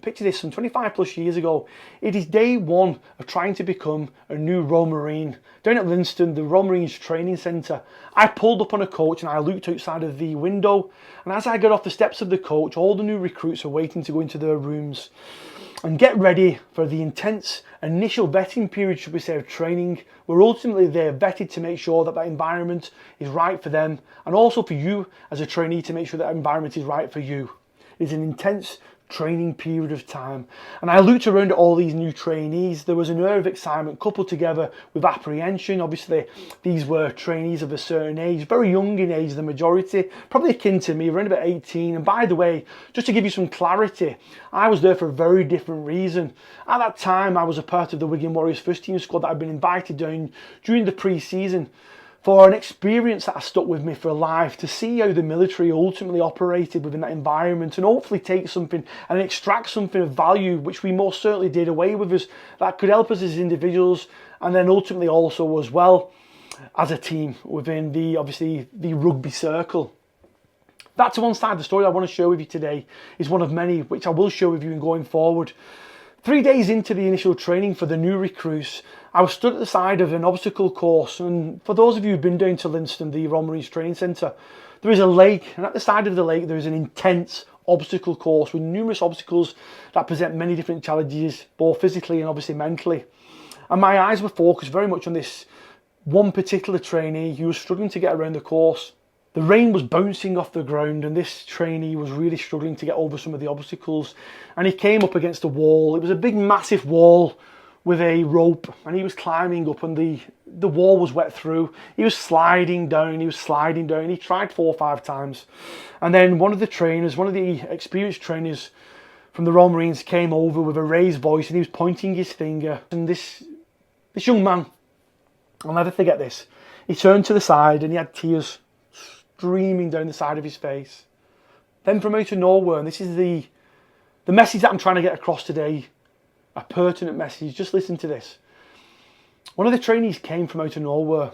Picture this, some 25 plus years ago, it is day one of trying to become a new Royal Marine. Down at Lympstone, the Royal Marines training centre, I pulled up on a coach and I looked outside of the window, and as I got off the steps of the coach, all the new recruits are waiting to go into their rooms and get ready for the intense initial vetting period, should we say, of training, where ultimately they're vetted to make sure that that environment is right for them, and also for you as a trainee to make sure that environment is right for you. It's an intense training period of time, and I looked around at all these new trainees. There was an air of excitement coupled together with apprehension. Obviously these were trainees of a certain age, very young in age, the majority, probably akin to me, around about 18. And by the way, just to give you some clarity, I was there for a very different reason. At that time I was a part of the Wigan Warriors first team squad that had been invited down during the pre-season for an experience that has stuck with me for life, to see how the military ultimately operated within that environment and hopefully take something and extract something of value, which we most certainly did, away with us, that could help us as individuals and then ultimately also as well as a team within the, obviously, the rugby circle. That's one side of the story I want to share with you today, is one of many which I will share with you in going forward. 3 days into the initial training for the new recruits, I was stood at the side of an obstacle course, and for those of you who've been down to Lympstone, the Royal Marines Training Centre, there is a lake, and at the side of the lake there is an intense obstacle course with numerous obstacles that present many different challenges, both physically and obviously mentally. And my eyes were focused very much on this one particular trainee who was struggling to get around the course. The rain was bouncing off the ground and this trainee was really struggling to get over some of the obstacles, and he came up against a wall. It was a big massive wall with a rope, and he was climbing up, and the wall was wet through. He was sliding down, he tried 4 or 5 times, and then one of the experienced trainers from the Royal Marines came over with a raised voice, and he was pointing his finger, and this young man, I'll never forget this, he turned to the side and he had tears streaming down the side of his face. Then from out of nowhere, and this is the message that I'm trying to get across today, a pertinent message, just listen to this. One of the trainees came from out of nowhere,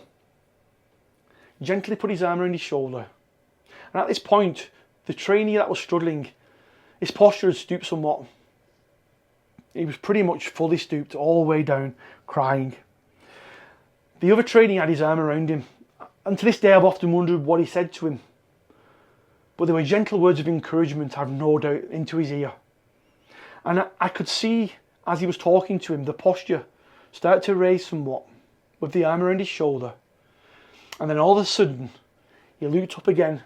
gently put his arm around his shoulder, and at this point the trainee that was struggling, his posture had stooped somewhat. He was pretty much fully stooped all the way down, crying. The other trainee had his arm around him, and to this day I've often wondered what he said to him, but there were gentle words of encouragement, I've no doubt, into his ear. And I could see, as he was talking to him, the posture started to raise somewhat with the arm around his shoulder, and then all of a sudden he looked up again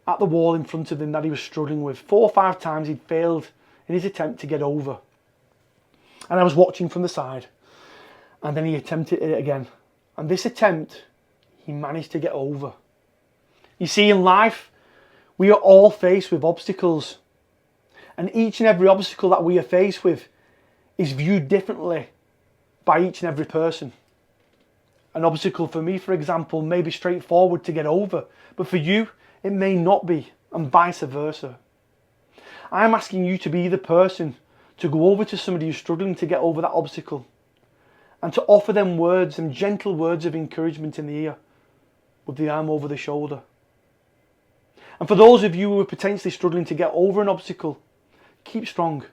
at the wall in front of him that he was struggling with. 4 or 5 times he'd failed in his attempt to get over, and I was watching from the side, and then he attempted it again, and this attempt he managed to get over. You see, in life we are all faced with obstacles, and each and every obstacle that we are faced with is viewed differently by each and every person. An obstacle for me, for example, may be straightforward to get over, but for you it may not be, and vice versa. I am asking you to be the person to go over to somebody who's struggling to get over that obstacle and to offer them words, and gentle words of encouragement in the ear with the arm over the shoulder. And for those of you who are potentially struggling to get over an obstacle, keep strong,